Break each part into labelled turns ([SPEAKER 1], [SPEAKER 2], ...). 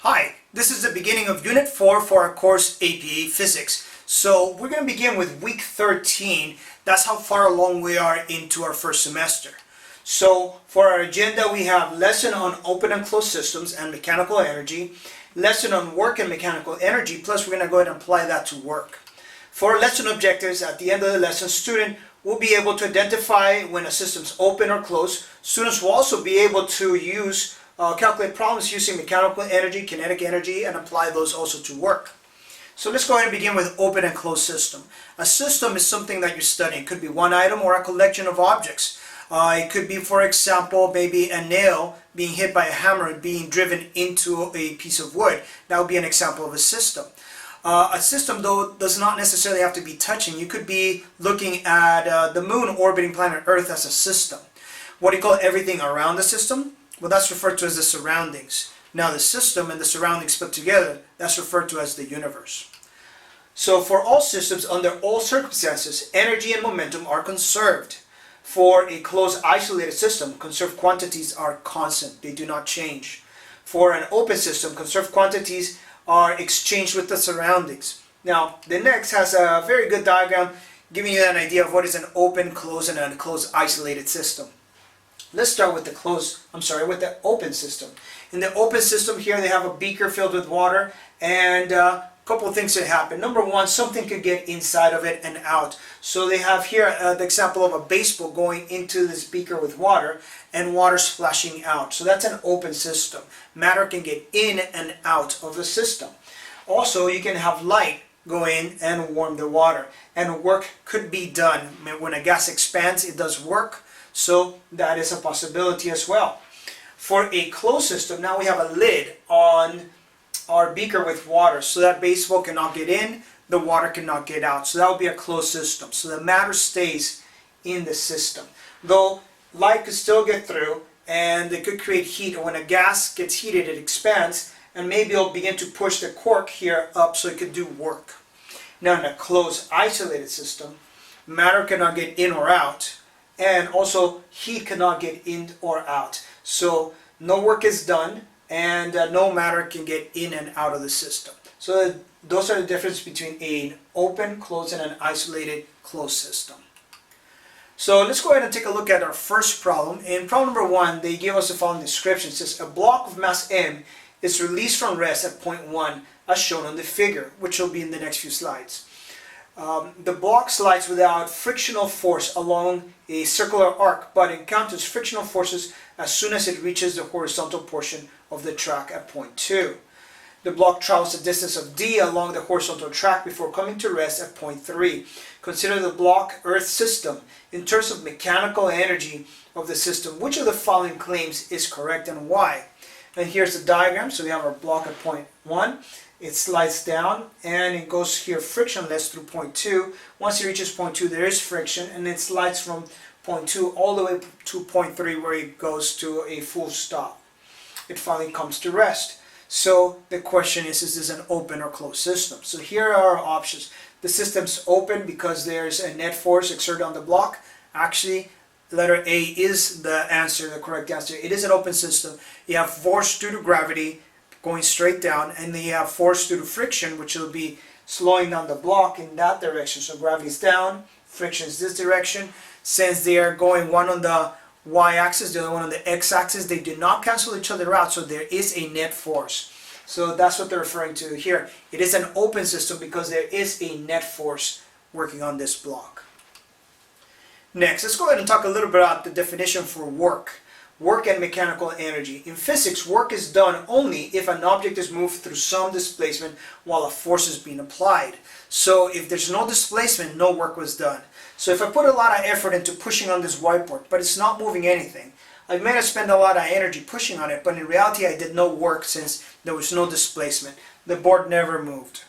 [SPEAKER 1] Hi, this is the beginning of Unit 4 for our course APA Physics. So we're going to begin with week 13. That's how far along we are into our first semester. So for our agenda we have lesson on open and closed systems and mechanical energy, lesson on work and mechanical energy, plus we're going to go ahead and apply that to work. For our lesson objectives, at the end of the lesson, student will be able to identify when a system's open or closed. Students will also be able to calculate problems using mechanical energy, kinetic energy, and apply those also to work. So let's go ahead and begin with open and closed system. A system is something that you're studying. It could be one item or a collection of objects. It could be, for example, maybe a nail being hit by a hammer and being driven into a piece of wood. That would be an example of a system. A system, though, does not necessarily have to be touching. You could be looking at the moon orbiting planet Earth as a system. What do you call everything around the system? Well, that's referred to as the surroundings. Now the system and the surroundings put together, that's referred to as the universe. So for all systems, under all circumstances, energy and momentum are conserved. For a closed isolated system, conserved quantities are constant. They do not change. For an open system, conserved quantities are exchanged with the surroundings. Now the next has a very good diagram giving you an idea of what is an open, closed, and an closed isolated system. Let's start with the open system. In the open system here, they have a beaker filled with water, and a couple of things that happen. Number one, something could get inside of it and out. So they have here the example of a baseball going into this beaker with water, and water splashing out. So that's an open system. Matter can get in and out of the system. Also, you can have light go in and warm the water, and work could be done. When a gas expands, it does work. So that is a possibility as well. For a closed system, now we have a lid on our beaker with water, so that baseball cannot get in, the water cannot get out. So that would be a closed system. So the matter stays in the system. Though light could still get through, and it could create heat. When a gas gets heated, it expands, and maybe it'll begin to push the cork here up so it could do work. Now in a closed isolated system, matter cannot get in or out, and also heat cannot get in or out. So no work is done, and no matter can get in and out of the system. So those are the difference between an open, closed, and an isolated closed system. So let's go ahead and take a look at our first problem. In problem number 1, they give us the following description. It says a block of mass M is released from rest at point 1 as shown on the figure, which will be in the next few slides. The block slides without frictional force along a circular arc, but encounters frictional forces as soon as it reaches the horizontal portion of the track at point 2. The block travels a distance of d along the horizontal track before coming to rest at point 3. Consider the block Earth system. In terms of mechanical energy of the system, which of the following claims is correct and why? And here's the diagram. So we have our block at point 1. It slides down and it goes here frictionless through point 2. Once it reaches point 2, there is friction, and it slides from point 2 all the way to point 3 where it goes to a full stop. It finally comes to rest. So the question is this an open or closed system? So here are our options. The system's open because there's a net force exerted on the block. Actually, letter A is the answer, the correct answer. It is an open system. You have force due to gravity going straight down, and then you have force due to friction, which will be slowing down the block in that direction. So gravity is down, friction is this direction. Since they are going one on the y-axis, the other one on the x-axis, they do not cancel each other out, so there is a net force. So that's what they're referring to here. It is an open system because there is a net force working on this block. Next, let's go ahead and talk a little bit about the definition for work. Work and mechanical energy. In physics, work is done only if an object is moved through some displacement while a force is being applied. So if there's no displacement, no work was done. So if I put a lot of effort into pushing on this whiteboard, but it's not moving anything, I may have spent a lot of energy pushing on it, but in reality I did no work since there was no displacement. The board never moved.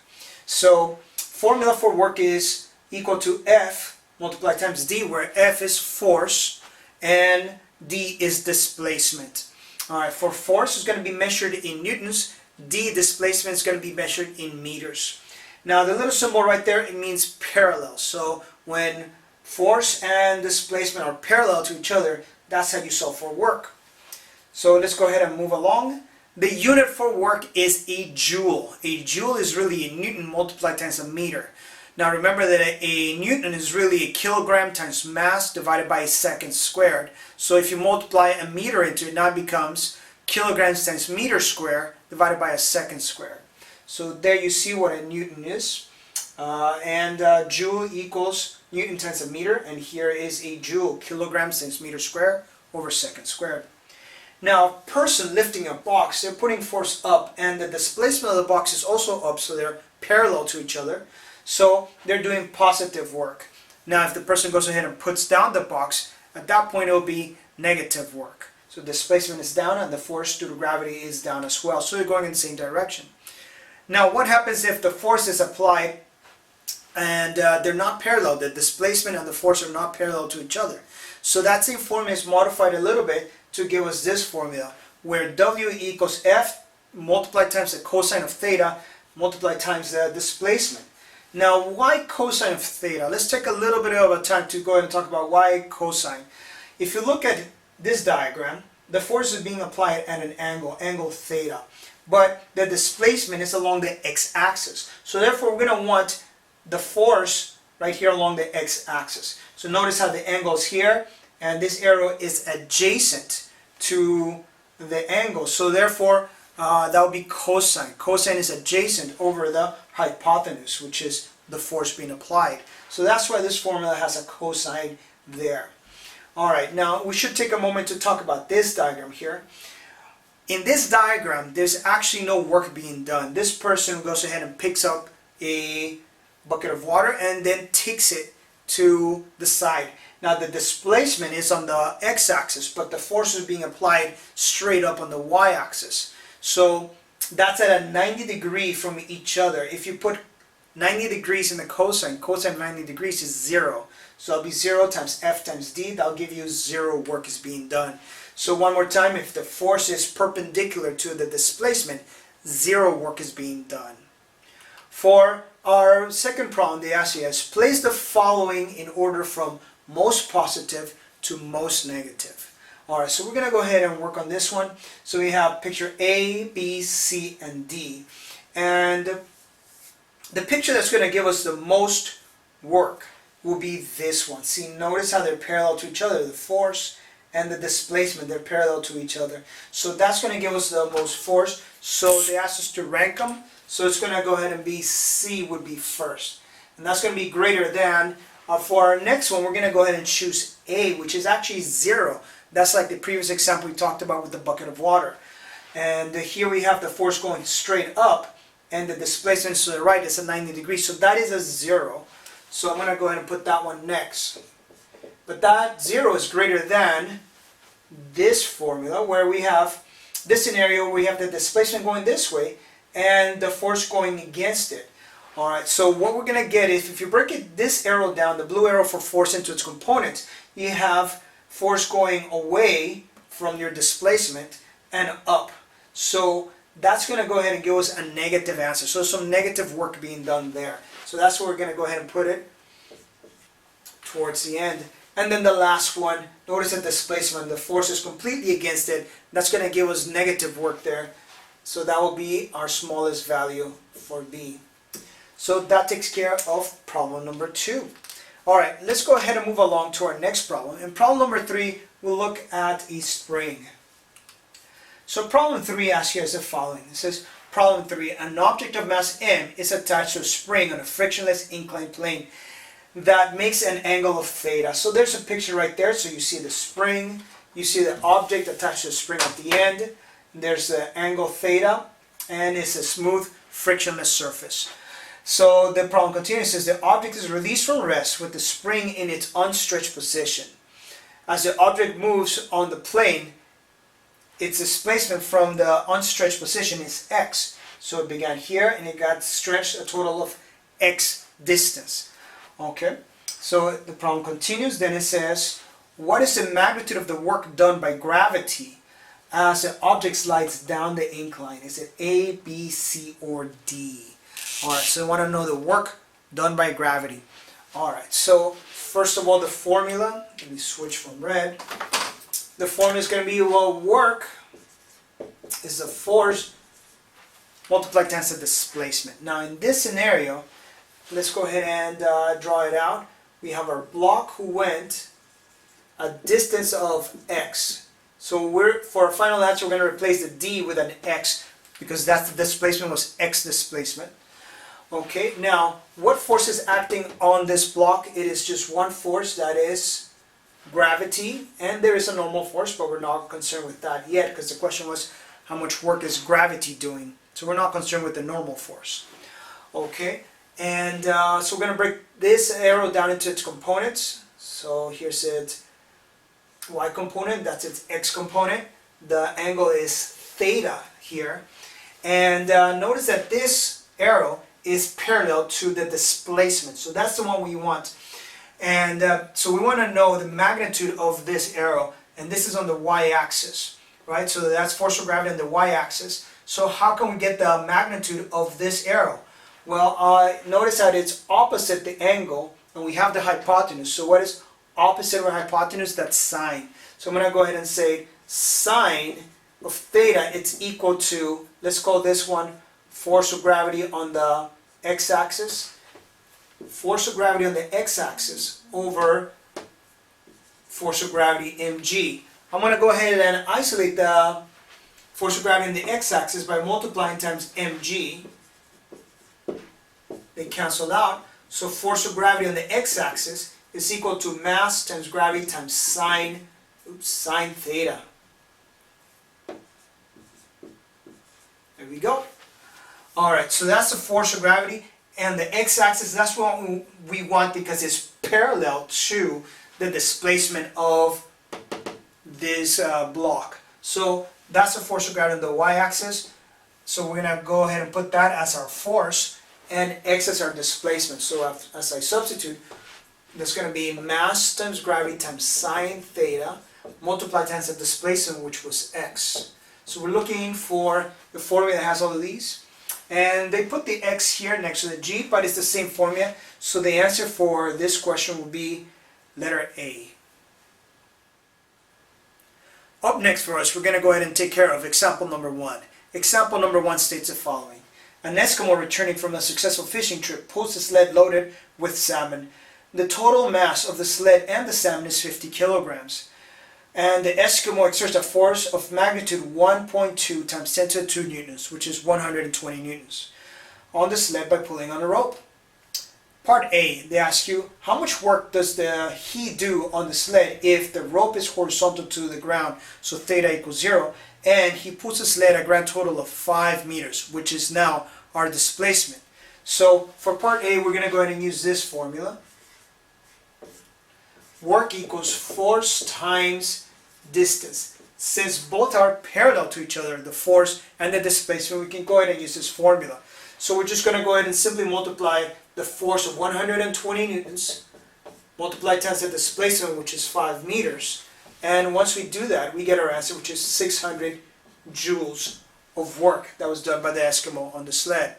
[SPEAKER 1] So formula for work is equal to F multiplied times D, where F is force and D is displacement. Alright, for force is going to be measured in newtons. D, displacement, is going to be measured in meters. Now the little symbol right there, it means parallel. So when force and displacement are parallel to each other, that's how you solve for work. So let's go ahead and move along. the unit for work is a joule. A joule is really a Newton multiplied times a meter. Now remember that a Newton is really a kilogram times mass divided by a second squared. So if you multiply a meter into it, now it becomes kilograms times meter squared divided by a second squared. So there you see what a Newton is. Joule equals Newton times a meter, and here is a joule, kilograms times meter squared over second squared. Now, a person lifting a box, they're putting force up, and the displacement of the box is also up, so they're parallel to each other. So they're doing positive work. Now, if the person goes ahead and puts down the box, at that point it will be negative work. So displacement is down, and the force due to gravity is down as well. So they're going in the same direction. Now, what happens if the force is applied and they're not parallel? The displacement and the force are not parallel to each other. So that same formula is modified a little bit to give us this formula, where W equals F multiplied times the cosine of theta multiplied times the displacement. Now, why cosine of theta? Let's take a little bit of a time to go ahead and talk about why cosine. If you look at this diagram, the force is being applied at an angle theta. But the displacement is along the x-axis. So therefore, we're going to want the force right here along the x-axis. So notice how the angle is here, and this arrow is adjacent to the angle. So therefore, that would be cosine. Cosine is adjacent over the hypotenuse, which is the force being applied. So that's why this formula has a cosine there. Alright, now we should take a moment to talk about this diagram here. In this diagram, there's actually no work being done. This person goes ahead and picks up a bucket of water and then takes it to the side. Now the displacement is on the x-axis, but the force is being applied straight up on the y-axis. So that's at a 90 degree from each other. If you put 90 degrees in the cosine of 90 degrees is 0. So it'll be 0 times F times D. That'll give you 0 work is being done. So one more time, if the force is perpendicular to the displacement, 0 work is being done. For our second problem, they ask you is, place the following in order from most positive to most negative. Alright, so we're going to go ahead and work on this one. So we have picture A, B, C, and D. And the picture that's going to give us the most work will be this one. See, notice how they're parallel to each other. The force and the displacement, they're parallel to each other. So that's going to give us the most force. So they asked us to rank them. So it's going to go ahead and be C would be first. And that's going to be greater than, for our next one, we're going to go ahead and choose A, which is actually 0. That's like the previous example we talked about with the bucket of water. And here we have the force going straight up, and the displacement to the right is at 90 degrees. So that is a 0. So I'm going to go ahead and put that one next. But that 0 is greater than this formula, where we have this scenario where we have the displacement going this way and the force going against it. Alright, so what we're going to get is, if you break this arrow down, the blue arrow for force into its components, you have force going away from your displacement and up. So that's going to go ahead and give us a negative answer. So some negative work being done there. So that's where we're going to go ahead and put it towards the end. And then the last one, notice the displacement, the force is completely against it. That's going to give us negative work there. So that will be our smallest value for B. So that takes care of problem number 2. Alright, let's go ahead and move along to our next problem. In problem number 3, we'll look at a spring. So problem 3 asks you as the following. It says, problem 3, an object of mass m is attached to a spring on a frictionless inclined plane that makes an angle of theta. So there's a picture right there. So you see the spring, you see the object attached to the spring at the end. There's the angle theta, and it's a smooth frictionless surface. So the problem continues, says the object is released from rest with the spring in its unstretched position. As the object moves on the plane, its displacement from the unstretched position is x. So it began here and it got stretched a total of x distance. Okay, so the problem continues, then it says, what is the magnitude of the work done by gravity as the object slides down the incline? Is it A, B, C, or D? Alright, so I want to know the work done by gravity. Alright, so first of all, the formula, let me switch from red. The formula is going to be, well, work is the force multiplied times the displacement. Now in this scenario, let's go ahead and draw it out. We have our block who went a distance of x. So for our final answer, we're going to replace the d with an x because that's the displacement was x displacement. Okay, now what force is acting on this block? It is just one force, that is gravity, and there is a normal force, but we're not concerned with that yet because the question was how much work is gravity doing. So we're not concerned with the normal force. Okay, and so we're going to break this arrow down into its components. So here's its y component, that's its x component. The angle is theta here. And notice that this arrow is parallel to the displacement. So that's the one we want. And so we want to know the magnitude of this arrow. And this is on the y-axis, right? So that's force of gravity on the y-axis. So how can we get the magnitude of this arrow? Well, notice that it's opposite the angle, and we have the hypotenuse. So what is opposite of a hypotenuse? That's sine. So I'm going to go ahead and say sine of theta, it's equal to, let's call this one force of gravity on the x-axis. Force of gravity on the x-axis over force of gravity mg. I'm going to go ahead and isolate the force of gravity on the x-axis by multiplying times mg. They cancel out. So force of gravity on the x-axis is equal to mass times gravity times sine theta. There we go. Alright, so that's the force of gravity. And the x-axis, that's what we want because it's parallel to the displacement of this block. So that's the force of gravity on the y-axis. So we're going to go ahead and put that as our force and x as our displacement. So as I substitute, that's going to be mass times gravity times sine theta multiplied times the displacement, which was x. So we're looking for the formula that has all of these. And they put the x here next to the g, but it's the same formula. So the answer for this question will be letter A. Up next for us, we're going to go ahead and take care of example number 1. Example number 1 states the following. An Eskimo returning from a successful fishing trip pulls a sled loaded with salmon. The total mass of the sled and the salmon is 50 kilograms. And the Eskimo exerts a force of magnitude 1.2 times 10 to the 2 newtons, which is 120 newtons, on the sled by pulling on a rope. Part A, they ask you, how much work does he do on the sled if the rope is horizontal to the ground, so theta equals 0, and he pulls the sled a grand total of 5 meters, which is now our displacement. So for part A, we're going to go ahead and use this formula. Work equals force times distance. Since both are parallel to each other, the force and the displacement, we can go ahead and use this formula. So we're just going to go ahead and simply multiply the force of 120 newtons, multiply times the displacement, which is 5 meters. And once we do that, we get our answer, which is 600 joules of work that was done by the Eskimo on the sled.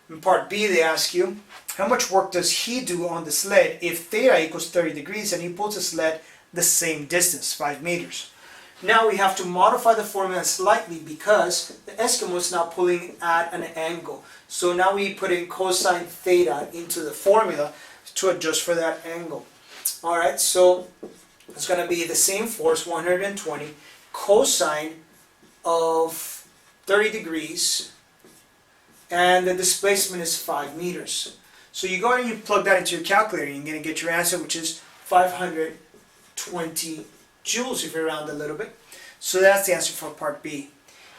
[SPEAKER 1] In part B, they ask you, how much work does he do on the sled if theta equals 30 degrees and he pulls the sled the same distance, 5 meters? Now we have to modify the formula slightly because the Eskimo is now pulling at an angle. So now we put in cosine theta into the formula to adjust for that angle. Alright, so it's going to be the same force, 120, cosine of 30 degrees, and the displacement is 5 meters. So you go and you plug that into your calculator, and you're going to get your answer, which is 520 joules if you round a little bit. So that's the answer for part B.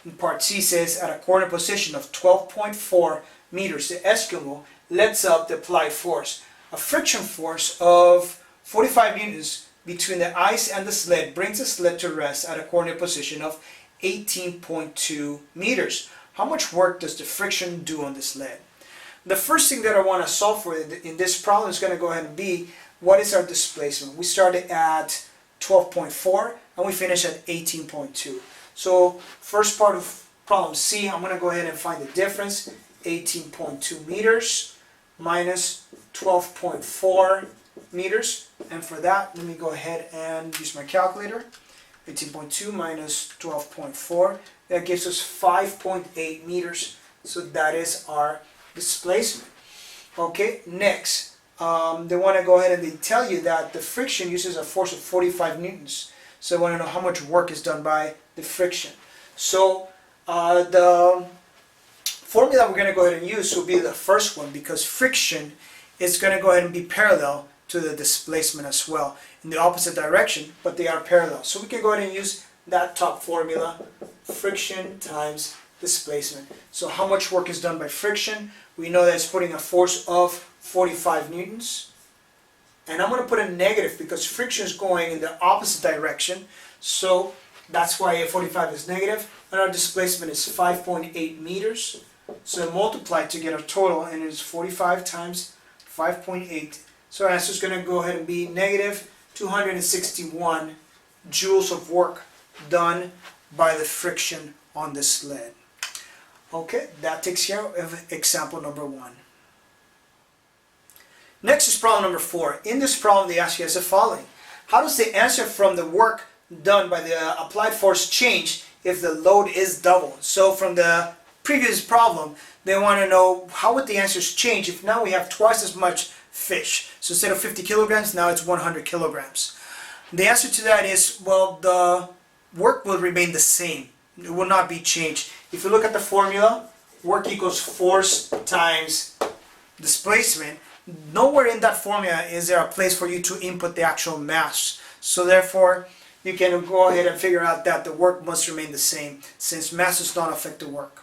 [SPEAKER 1] And part C says, at a coordinate position of 12.4 meters, the Eskimo lets up the applied force. A friction force of 45 newtons between the ice and the sled brings the sled to rest at a coordinate position of 18.2 meters. How much work does the friction do on the sled? The first thing that I want to solve for in this problem is going to go ahead and be, what is our displacement? We started at 12.4 and we finish at 18.2. So first part of problem C, I'm going to go ahead and find the difference. 18.2 meters minus 12.4 meters. And for that, let me go ahead and use my calculator. 18.2 minus 12.4, that gives us 5.8 meters. So that is our displacement. Okay, next, they want to go ahead and they tell you that the friction uses a force of 45 newtons. So they want to know how much work is done by the friction. So the formula we're going to go ahead and use will be the first one, because friction is going to go ahead and be parallel to the displacement as well, in the opposite direction, but they are parallel. So we can go ahead and use that top formula, friction times displacement. So how much work is done by friction? We know that it's putting a force of 45 newtons. And I'm going to put a negative because friction is going in the opposite direction. So that's why 45 is negative. And our displacement is 5.8 meters. So multiply to get a total, and it is 45 times 5.8. So our answer is going to go ahead and be negative 261 joules of work done by the friction on the sled. Okay, that takes care of example number 1. Next is problem number 4. In this problem, they ask you as the following. How does the answer from the work done by the applied force change if the load is double? So from the previous problem, they want to know how would the answers change if now we have twice as much fish. So instead of 50 kilograms, now it's 100 kilograms. The answer to that is, well, the work will remain the same. It will not be changed. If you look at the formula, work equals force times displacement. Nowhere in that formula is there a place for you to input the actual mass. So therefore, you can go ahead and figure out that the work must remain the same, since mass does not affect the work.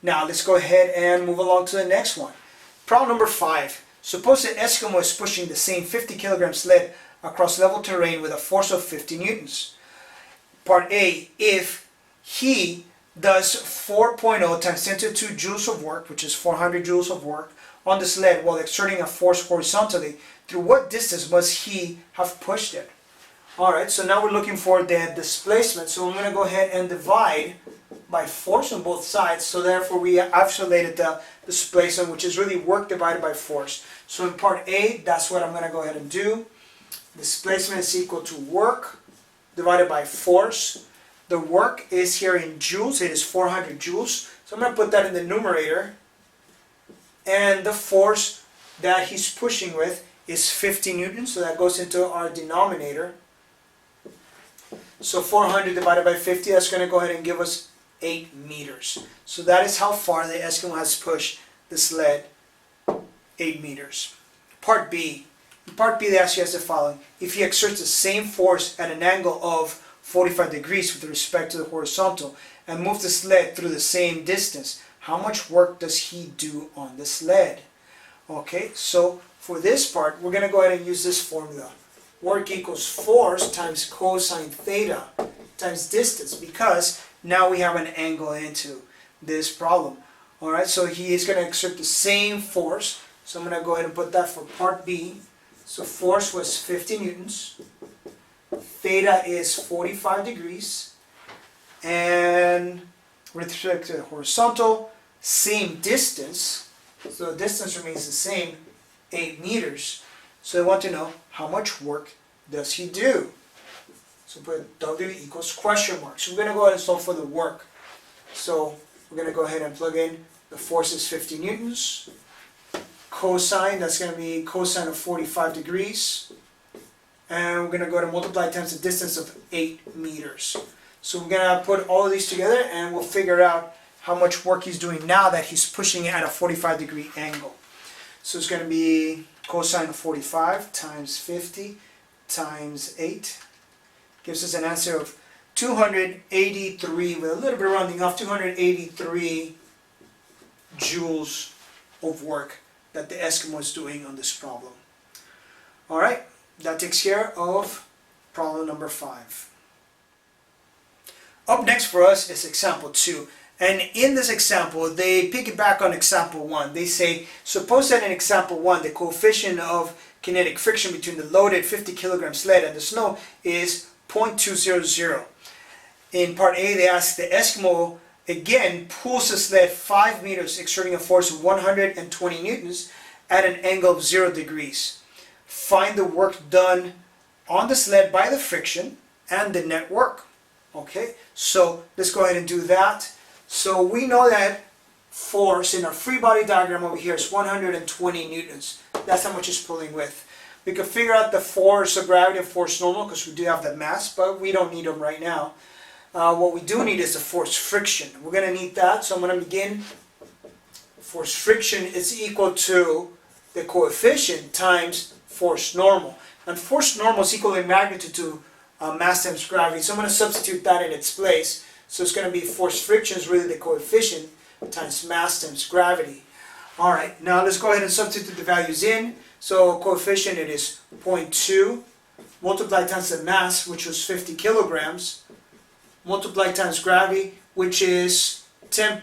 [SPEAKER 1] Now let's go ahead and move along to the next one. Problem number 5. Suppose an Eskimo is pushing the same 50 kilogram sled across level terrain with a force of 50 newtons. Part A, if he does 4.0 times 10 to the 2 joules of work, which is 400 joules of work, on the sled while exerting a force horizontally, through what distance must he have pushed it? Alright, so now we're looking for the displacement, so I'm going to go ahead and divide by force on both sides, so therefore we isolated the displacement, which is really work divided by force. So in part A, that's what I'm going to go ahead and do. Displacement is equal to work divided by force. The work is here in joules, it is 400 joules, so I'm going to put that in the numerator. And the force that he's pushing with is 50 newtons, so that goes into our denominator. So 400 divided by 50, that's going to go ahead and give us 8 meters. So that is how far the Eskimo has pushed the sled, 8 meters. Part B. In part B, they ask you as the following. If he exerts the same force at an angle of 45 degrees with respect to the horizontal and moves the sled through the same distance, how much work does he do on the sled? Okay, so for this part, we're going to go ahead and use this formula. Work equals force times cosine theta times distance, because now we have an angle into this problem. Alright, so he is going to exert the same force. So I'm going to go ahead and put that for part B. So force was 50 newtons. Theta is 45 degrees. And with respect to the horizontal, same distance. So the distance remains the same, 8 meters. So I want to know how much work does he do. So put W equals question mark. So we're going to go ahead and solve for the work. So we're going to go ahead and plug in the force is 50 newtons. Cosine, that's going to be cosine of 45 degrees. And we're going to go to multiply times the distance of 8 meters. So we're going to put all of these together and we'll figure out how much work he's doing now that he's pushing it at a 45-degree angle. So it's going to be cosine of 45 times 50 times 8. Gives us an answer of 283, with a little bit of rounding off, 283 joules of work that the Eskimo is doing on this problem. Alright, that takes care of problem number 5. Up next for us is example 2. And in this example, they piggyback on example 1. They say, suppose that in example 1, the coefficient of kinetic friction between the loaded 50 kilogram sled and the snow is 0.200. In part A, they ask the Eskimo again pulls the sled 5 meters, exerting a force of 120 newtons at an angle of 0 degrees. Find the work done on the sled by the friction and the net work. Okay, so let's go ahead and do that. So we know that force in our free body diagram over here is 120 newtons. That's how much it's pulling with. We can figure out the force of gravity and force normal because we do have the mass, but we don't need them right now. What we do need is the force friction. We're going to need that, so I'm going to begin. Force friction is equal to the coefficient times force normal. And force normal is equal in magnitude to mass times gravity. So I'm going to substitute that in its place. So it's going to be force friction is really the coefficient times mass times gravity. Alright, now let's go ahead and substitute the values in. So coefficient, it is 0.2 multiplied times the mass, which was 50 kilograms, multiplied times gravity, which is 10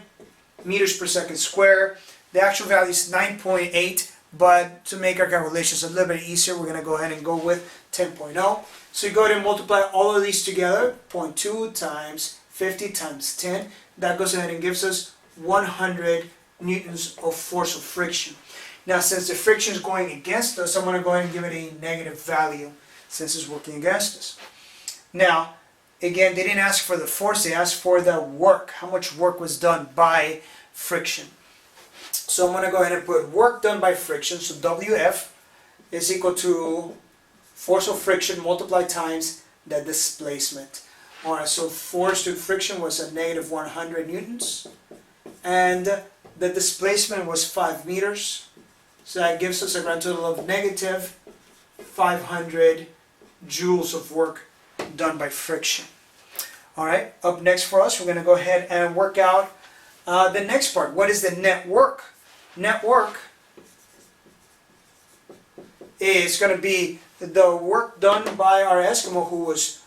[SPEAKER 1] meters per second square. The actual value is 9.8, but to make our calculations a little bit easier, we're going to go ahead and go with 10.0. So you go ahead and multiply all of these together, 0.2 times 50 times 10. That goes ahead and gives us 100 newtons of force of friction. Now, since the friction is going against us, I'm going to go ahead and give it a negative value since it's working against us. Now, again, they didn't ask for the force, they asked for the work, how much work was done by friction. So I'm going to go ahead and put work done by friction, so WF is equal to force of friction multiplied times the displacement. Alright, so force to friction was a negative 100 newtons, and the displacement was 5 meters. So that gives us a grand total of negative 500 joules of work done by friction. Alright, up next for us, we're going to go ahead and work out the next part. What is the net work? Net work is going to be the work done by our Eskimo who was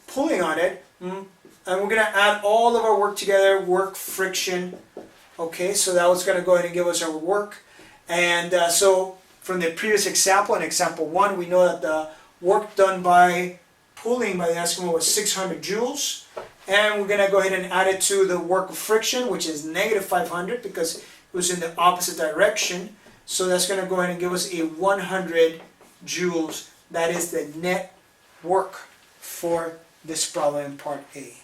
[SPEAKER 1] pulling on it. And we're going to add all of our work together, work, friction. Okay, so that was going to go ahead and give us our work. And so from the previous example, in example 1, we know that the work done by pulling by the Eskimo was 600 joules. And we're going to go ahead and add it to the work of friction, which is negative 500 because it was in the opposite direction. So that's going to go ahead and give us a 100 joules. That is the net work for this problem in part A.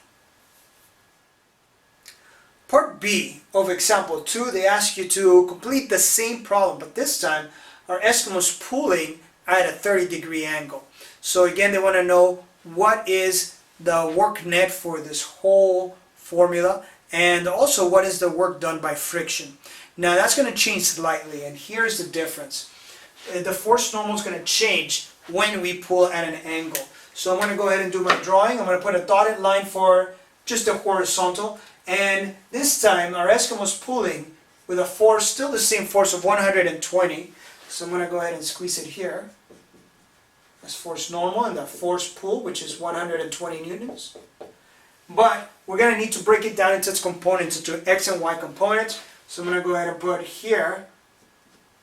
[SPEAKER 1] Part B of example 2, they ask you to complete the same problem, but this time our Eskimo's pulling at a 30-degree angle. So again, they want to know what is the work net for this whole formula, and also what is the work done by friction. Now that's going to change slightly, and here's the difference. The force normal is going to change when we pull at an angle. So I'm going to go ahead and do my drawing. I'm going to put a dotted line for just the horizontal. And this time our Eskimo's pulling with a force, still the same force of 120. So I'm going to go ahead and squeeze it here. That's force normal, and the force pull, which is 120 newtons. But we're going to need to break it down into its components, into X and Y components. So I'm going to go ahead and put here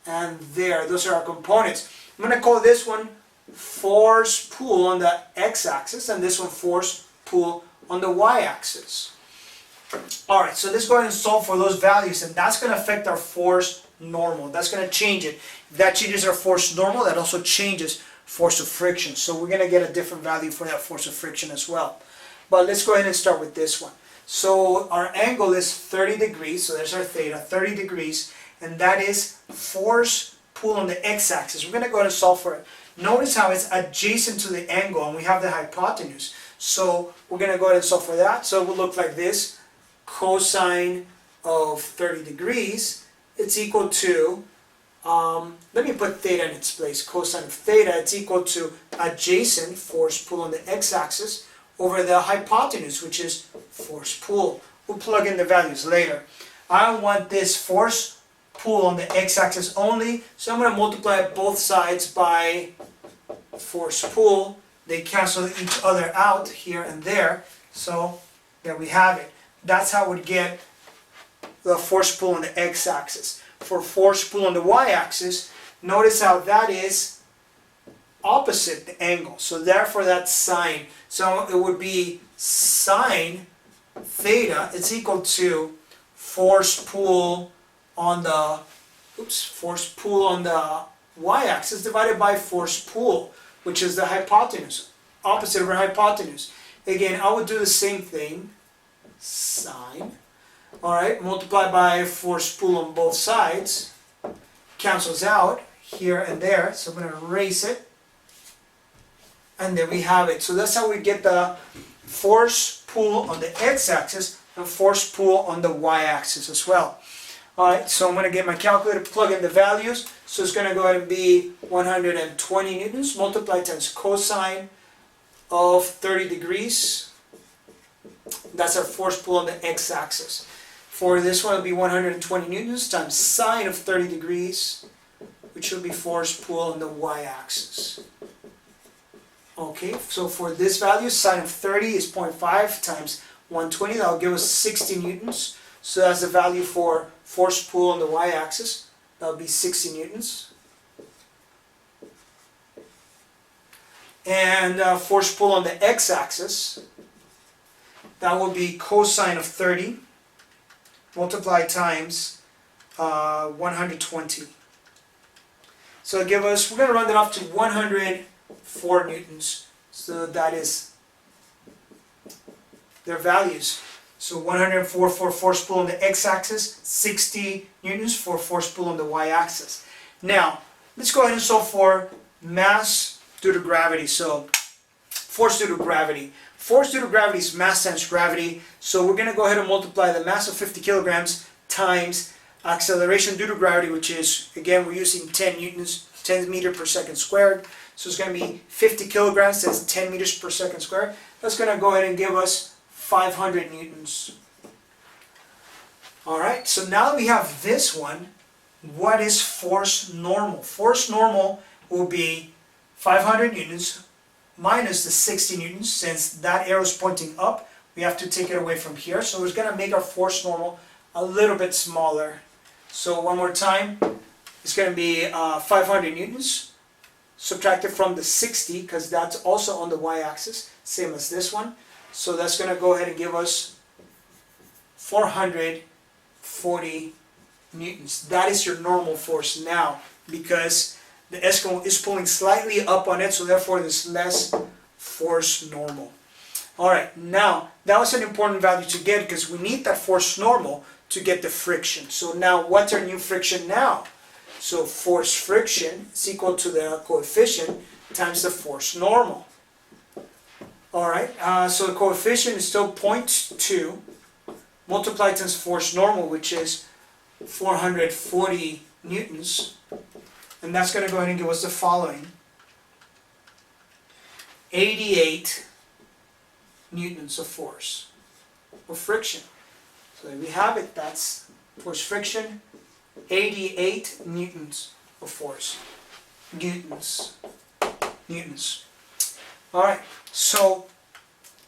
[SPEAKER 1] and there. Those are our components. I'm going to call this one force pull on the X-axis, and this one force pull on the Y-axis. Alright, so let's go ahead and solve for those values, and that's going to affect our force normal. That's going to change it. If that changes our force normal, that also changes force of friction. So we're going to get a different value for that force of friction as well. But let's go ahead and start with this one. So our angle is 30 degrees, so there's our theta, 30 degrees, and that is force pull on the X-axis. We're going to go ahead and solve for it. Notice how it's adjacent to the angle, and we have the hypotenuse. So we're going to go ahead and solve for that. So it will look like this. Cosine of 30 degrees, it's equal to, let me put theta in its place. Cosine of theta, it's equal to adjacent force pull on the X-axis over the hypotenuse, which is force pull. We'll plug in the values later. I want this force pull on the X-axis only, so I'm going to multiply both sides by force pull. They cancel each other out here and there, so there we have it. That's how we'd get the force pull on the X-axis. For force pull on the Y-axis, notice how that is opposite the angle. So therefore that's sine. So it would be sine theta is equal to force pull on the Y-axis divided by force pull, which is the hypotenuse, opposite of our hypotenuse. Again, I would do the same thing, sine. Alright, multiply by force pull on both sides. Cancels out here and there, so I'm going to erase it. And there we have it. So that's how we get the force pull on the x-axis and force pull on the y-axis as well. Alright, so I'm going to get my calculator, plug in the values. So it's going to go ahead and be 120 newtons multiplied times cosine of 30 degrees. That's our force pull on the x-axis. For this one, it will be 120 newtons times sine of 30 degrees, which will be force pull on the y-axis. Okay, so for this value, sine of 30 is 0.5 times 120. That will give us 60 newtons. So that's the value for force pull on the y-axis. That will be 60 newtons. And force pull on the x-axis, that will be cosine of 30 multiplied times 120. So it'll give us, we're going to round it off to 104 newtons. So that is their values. So 104 for force pull on the x-axis, 60 newtons for force pull on the y-axis. Now, let's go ahead and solve for mass due to gravity. So, force due to gravity. Force due to gravity is mass times gravity. So we're going to go ahead and multiply the mass of 50 kilograms times acceleration due to gravity, which is, again, we're using 10 newtons, 10 meters per second squared. So it's going to be 50 kilograms, that's 10 meters per second squared. That's going to go ahead and give us 500 newtons. Alright, so now that we have this one, what is force normal? Force normal will be 500 newtons minus the 60 newtons. Since that arrow is pointing up, we have to take it away from here. So it's going to make our force normal a little bit smaller. So one more time, it's going to be 500 newtons subtracted from the 60, because that's also on the y-axis, same as this one. So that's going to go ahead and give us 440 newtons. That is your normal force now, because the Eskimo is pulling slightly up on it, so therefore there's less force normal. Alright, now that was an important value to get, because we need that force normal to get the friction. So now what's our new friction now? So force friction is equal to the coefficient times the force normal. Alright, so the coefficient is still 0.2 multiplied times force normal, which is 440 newtons. And that's going to go ahead and give us the following: 88 newtons of force, or friction. So there we have it, that's force friction, 88 newtons of force. Newtons. Alright, so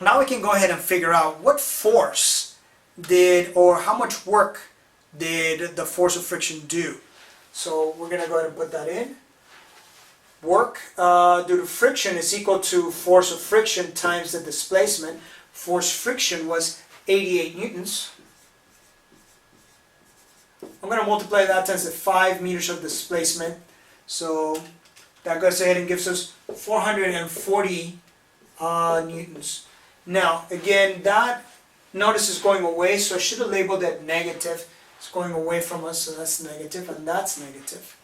[SPEAKER 1] now we can go ahead and figure out what force did, or how much work did the force of friction do. So we're going to go ahead and put that in. Work due to friction is equal to force of friction times the displacement. Force friction was 88 newtons. I'm going to multiply that times the 5 meters of displacement. So that goes ahead and gives us 440 newtons. Now, again, that notice is going away, so I should have labeled that negative. It's going away from us, so that's negative, and that's negative.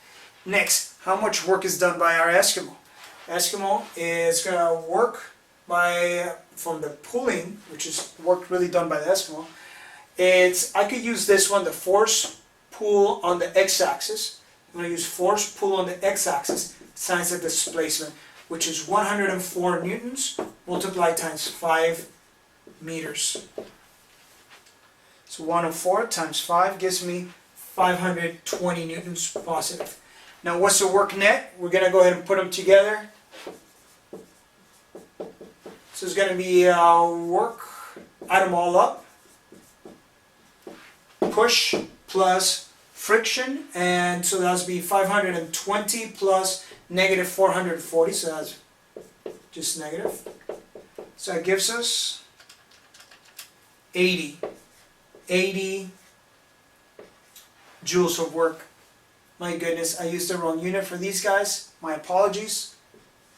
[SPEAKER 1] Next, how much work is done by our Eskimo? Eskimo is going to work from the pulling, which is work really done by the Eskimo. I could use this one, the force pull on the x-axis. I'm going to use force pull on the x-axis times the displacement, which is 104 newtons multiplied times 5 meters. So 104 times 5 gives me 520 newtons positive. Now what's the work net? We're going to go ahead and put them together. So it's going to be work, add them all up. Push plus friction, and so that's be 520 plus negative 440, so that's just negative. So that gives us 80 joules of work. My goodness, I used the wrong unit for these guys. My apologies.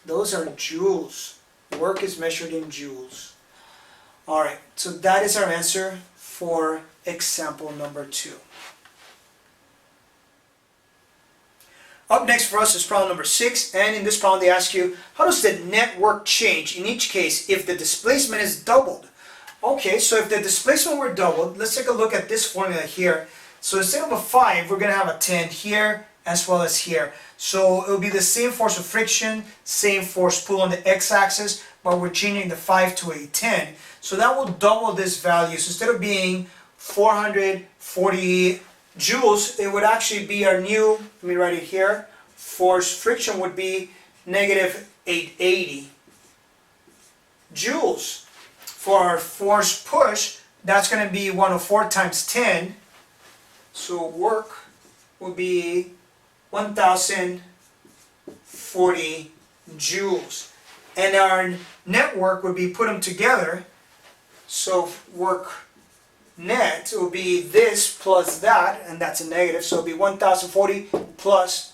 [SPEAKER 1] Those are joules. Work is measured in joules. Alright, so that is our answer for example number 2. Up next for us is problem number 6, and in this problem they ask you, how does the net work change in each case if the displacement is doubled? Okay, so if the displacement were doubled, let's take a look at this formula here. So instead of a 5, we're going to have a 10 here as well as here. So it will be the same force of friction, same force pull on the x-axis, but we're changing the 5 to a 10. So that will double this value. So instead of being 440 joules, it would actually be our new, let me write it here, force friction would be negative 880 joules. For our force push, that's going to be 104 times 10, so work will be 1040 joules. And our net work would be put them together, so work net will be this plus that, and that's a negative, so it'll be 1040 plus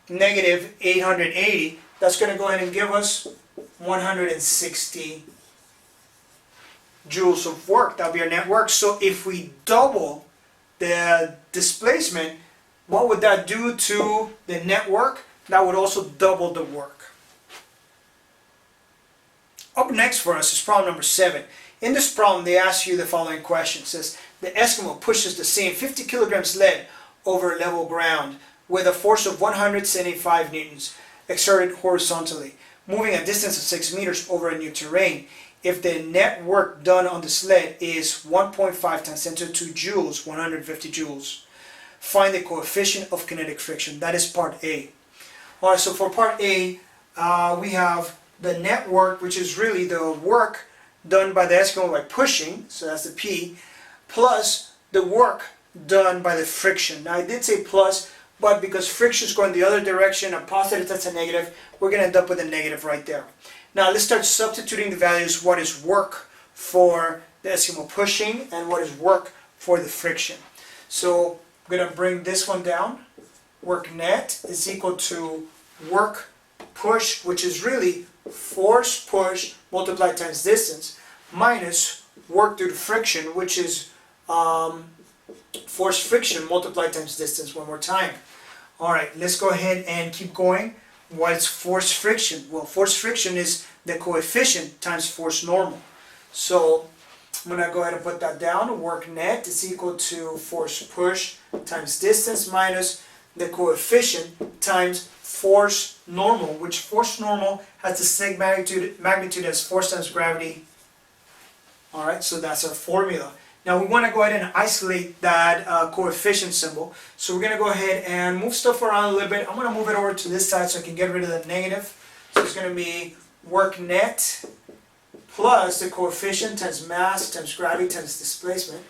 [SPEAKER 1] negative 880. That's going to go ahead and give us 160 joules of work. That'll be our net work. So if we double the displacement, what would that do to the net work? That would also double the work. Up next for us is problem number 7. In this problem, they ask you the following question. It says, the Eskimo pushes the same 50 kilograms lead over level ground with a force of 175 newtons exerted horizontally, moving a distance of 6 meters over a new terrain. If the net work done on the sled is 1.5 times 10 to 2 joules, 150 joules, find the coefficient of kinetic friction. That is part A. Alright, so for part A, we have the net work, which is really the work done by the Eskimo by pushing, so that's the P, plus the work done by the friction. Now I did say plus, but because friction is going the other direction, a positive, that's a negative, we're going to end up with a negative right there. Now let's start substituting the values, what is work for the Eskimo pushing and what is work for the friction. So I'm going to bring this one down. Work net is equal to work push, which is really force push multiplied times distance, minus work due to friction, which is force friction multiplied times distance. One more time. Alright, let's go ahead and keep going. What's force friction? Well, force friction is the coefficient times force normal. So I'm going to go ahead and put that down. Work net is equal to force push times distance minus the coefficient times force normal, which force normal has the same magnitude as force times gravity. Alright, so that's our formula. Now we want to go ahead and isolate that coefficient symbol. So we're going to go ahead and move stuff around a little bit. I'm going to move it over to this side so I can get rid of the negative. So it's going to be work net plus the coefficient times mass times gravity times displacement.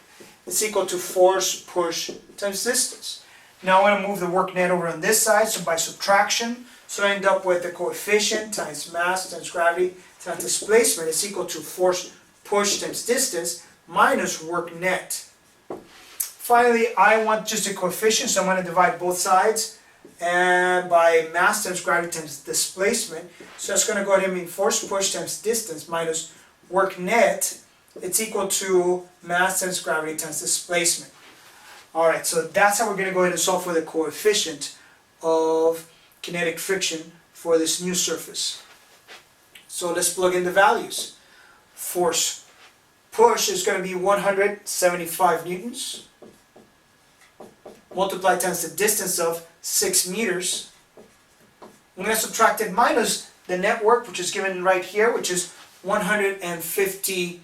[SPEAKER 1] It's equal to force push times distance. Now I'm going to move the work net over on this side, so by subtraction, so I end up with the coefficient times mass times gravity times displacement is equal to force push times distance minus work net. Finally, I want just a coefficient, so I'm going to divide both sides and by mass times gravity times displacement. So that's going to go ahead and mean force push times distance minus work net. It's equal to mass times gravity times displacement. Alright, so that's how we're going to go ahead and solve for the coefficient of kinetic friction for this new surface. So let's plug in the values. Force push is going to be 175 newtons multiplied times the distance of 6 meters. I'm going to subtract it minus the net work, which is given right here, which is 150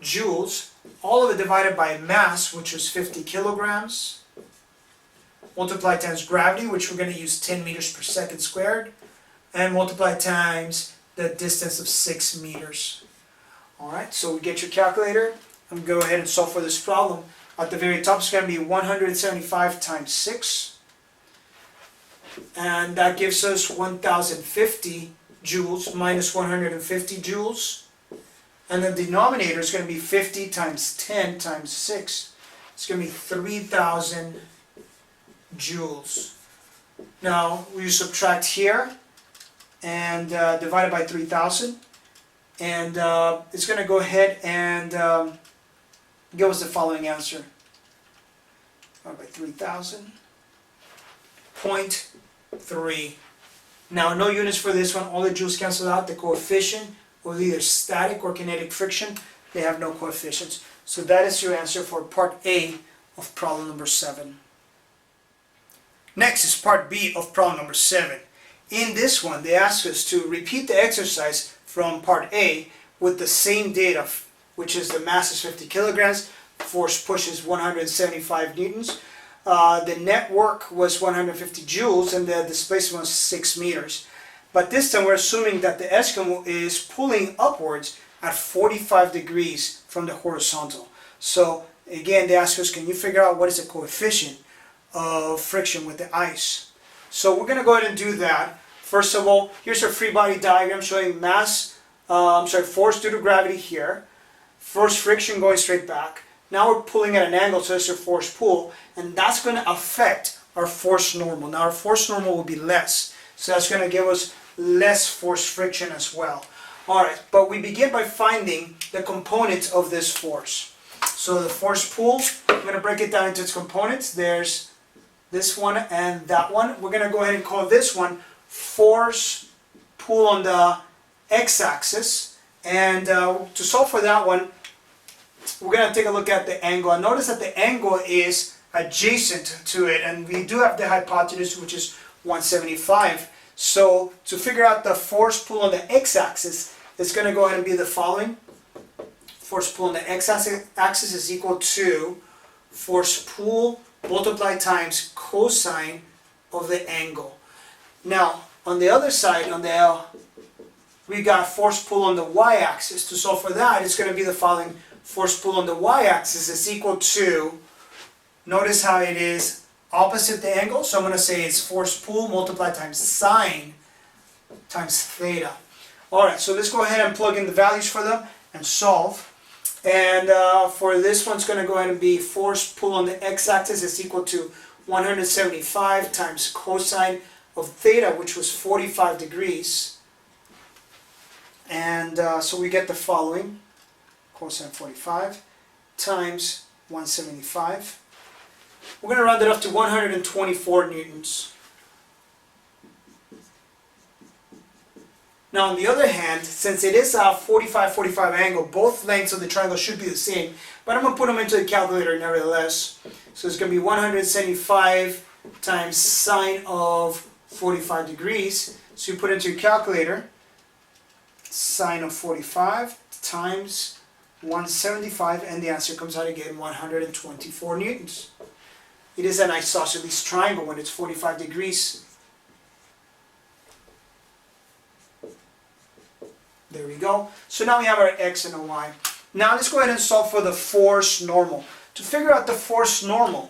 [SPEAKER 1] joules. All of it divided by mass, which was 50 kilograms, multiplied times gravity, which we're going to use 10 meters per second squared, and multiplied times the distance of 6 meters. Alright, so we get your calculator. I'm going to go ahead and solve for this problem. At the very top, it's going to be 175 times 6. And that gives us 1050 joules minus 150 joules. And the denominator is going to be 50 times 10 times 6. It's going to be 3000 joules. Now, we subtract here and divide it by 3000. and it's going to go ahead and give us the following answer. By 3,000. 0.3. Now, no units for this one. All the joules cancel out. The coefficient of either static or kinetic friction, they have no coefficients. So that is your answer for part A of problem number 7. Next is part B of problem number 7. In this one, they ask us to repeat the exercise from part A with the same data, which is the mass is 50 kilograms, force push is 175 newtons. The net work was 150 joules and the displacement was 6 meters. But this time we're assuming that the Eskimo is pulling upwards at 45 degrees from the horizontal. So again, they ask us, can you figure out what is the coefficient of friction with the ice? So we're going to go ahead and do that. First of all, here's our free body diagram showing force due to gravity here, force friction going straight back. Now we're pulling at an angle, so it's a force pull, and that's going to affect our force normal. Now our force normal will be less, so that's going to give us less force friction as well. Alright, but we begin by finding the components of this force. So the force pull, I'm going to break it down into its components. There's this one and that one. We're going to go ahead and call this one force pull on the x-axis, and to solve for that one, we're going to take a look at the angle. And notice that the angle is adjacent to it, and we do have the hypotenuse, which is 175. So to figure out the force pull on the x-axis, it's going to go ahead and be the following. Force pull on the x-axis is equal to force pull multiplied times cosine of the angle. Now, on the other side, on the L, we got force pull on the y-axis. To solve for that, it's going to be the following. Force pull on the y-axis is equal to, notice how it is opposite the angle, so I'm going to say it's force pull multiplied times sine times theta. Alright, so let's go ahead and plug in the values for them and solve. And for this one, it's going to go ahead and be force pull on the x-axis is equal to 175 times cosine of theta, which was 45 degrees. And so we get the following. Cosine 45 times 175. We're going to round it up to 124 newtons. Now on the other hand, since it is a 45-45 angle, both lengths of the triangle should be the same, but I'm going to put them into the calculator nevertheless. So it's going to be 175 times sine of 45 degrees. So you put it into your calculator, sine of 45 times 175, and the answer comes out again 124 newtons. It is an isosceles triangle when it's 45 degrees. There we go. So now we have our x and a y. Now let's go ahead and solve for the force normal. To figure out the force normal,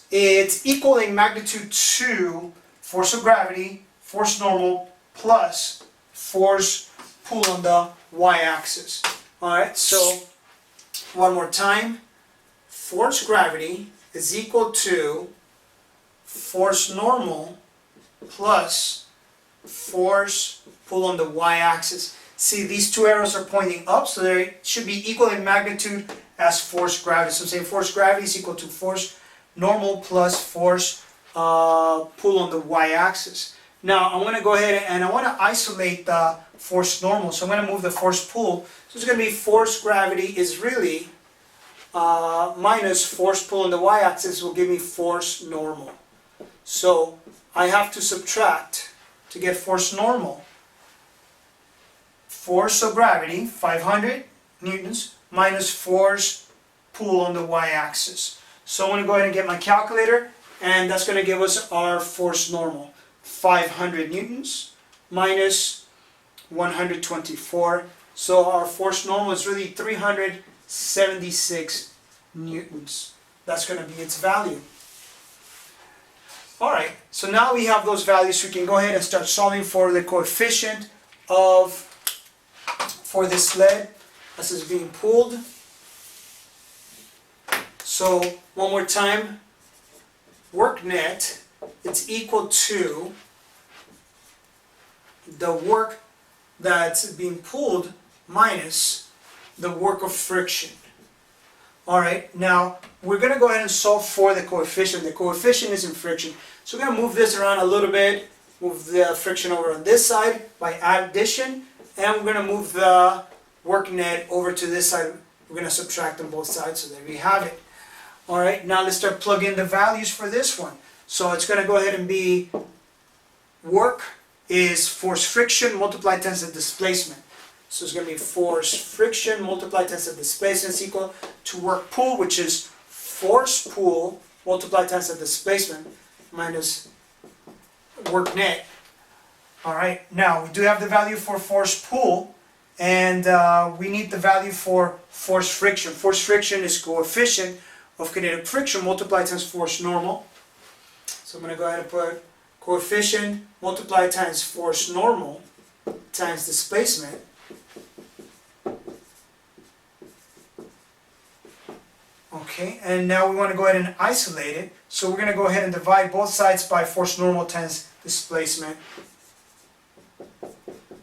[SPEAKER 1] it's equal in magnitude to force of gravity, force normal, plus force pull on the y-axis. Alright, so one more time. Force gravity is equal to force normal plus force pull on the y-axis. See, these two arrows are pointing up, so they should be equal in magnitude as force gravity. So I'm saying force gravity is equal to force normal plus force pull on the y-axis. Now I'm going to go ahead and I want to isolate the force normal, so I'm going to move the force pull. So it's going to be force gravity is really minus force pull on the y-axis will give me force normal. So I have to subtract to get force normal. Force of gravity, 500 newtons, minus force pull on the y-axis. So I'm going to go ahead and get my calculator, and that's going to give us our force normal. 500 newtons minus 124. So our force normal is really 376 newtons. That's going to be its value. Alright, so now we have those values, we can go ahead and start solving for the coefficient for this sled as it's being pulled. So one more time, work net, it's equal to the work that's being pulled minus the work of friction. Alright, now we're going to go ahead and solve for the coefficient. The coefficient is in friction. So we're going to move this around a little bit, move the friction over on this side by addition, and we're going to move the work net over to this side. We're going to subtract on both sides, so there we have it. Alright, now let's start plugging the values for this one. So it's going to go ahead and be work is force friction multiplied times the displacement. So it's going to be force friction multiplied times the displacement is equal to work pull, which is force pull multiplied times the displacement minus work net. Alright, now we do have the value for force pull, and we need the value for force friction. Force friction is coefficient of kinetic friction multiplied times force normal. So I'm going to go ahead and put coefficient multiplied times force normal times displacement. Okay, and now we want to go ahead and isolate it. So we're going to go ahead and divide both sides by force normal times displacement.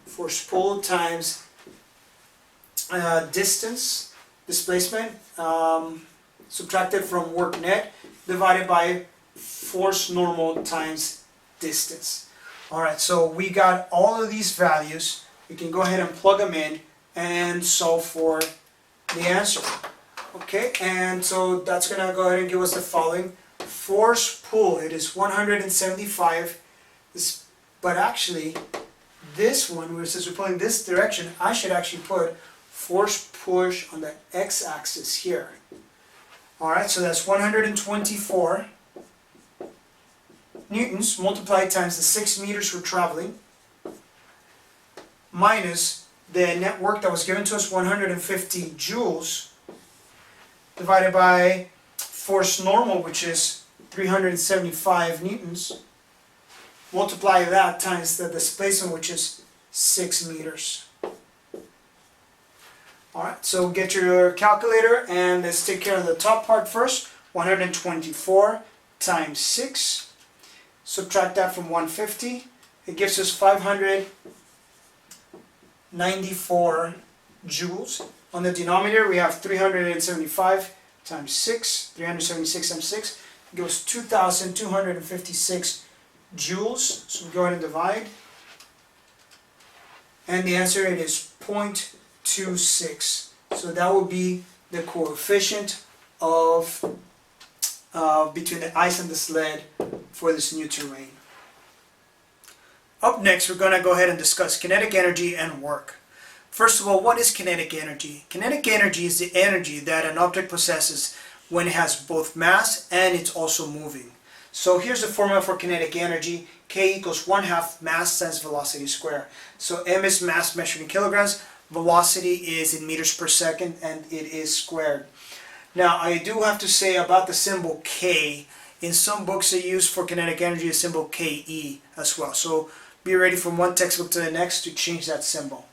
[SPEAKER 1] Force pull times distance, displacement, subtracted from work net, divided by force normal times distance. Alright, so we got all of these values. We can go ahead and plug them in and solve for the answer. Okay, and so that's going to go ahead and give us the following. Force pull, it is 175, but actually this one, where since we're pulling this direction, I should actually put force push on the x-axis here. Alright, so that's 124 newtons multiplied times the 6 meters we're traveling minus the net work that was given to us, 150 joules, divided by force normal, which is 375 newtons, multiply that times the displacement, which is 6 meters. Alright, so get your calculator and let's take care of the top part first. 124 times 6, subtract that from 150, it gives us 594 joules. On the denominator we have 375 times 6, 376 times 6, it gives 2,256 joules. So we go ahead and divide. And the answer it is 0.26. So that would be the coefficient of between the ice and the sled for this new terrain. Up next we're going to go ahead and discuss kinetic energy and work. First of all, what is kinetic energy? Kinetic energy is the energy that an object possesses when it has both mass and it's also moving. So here's the formula for kinetic energy. K equals 1/2 mass times velocity squared. So m is mass measured in kilograms, velocity is in meters per second, and it is squared. Now I do have to say about the symbol K, in some books they use for kinetic energy the symbol Ke as well. So be ready from one textbook to the next to change that symbol.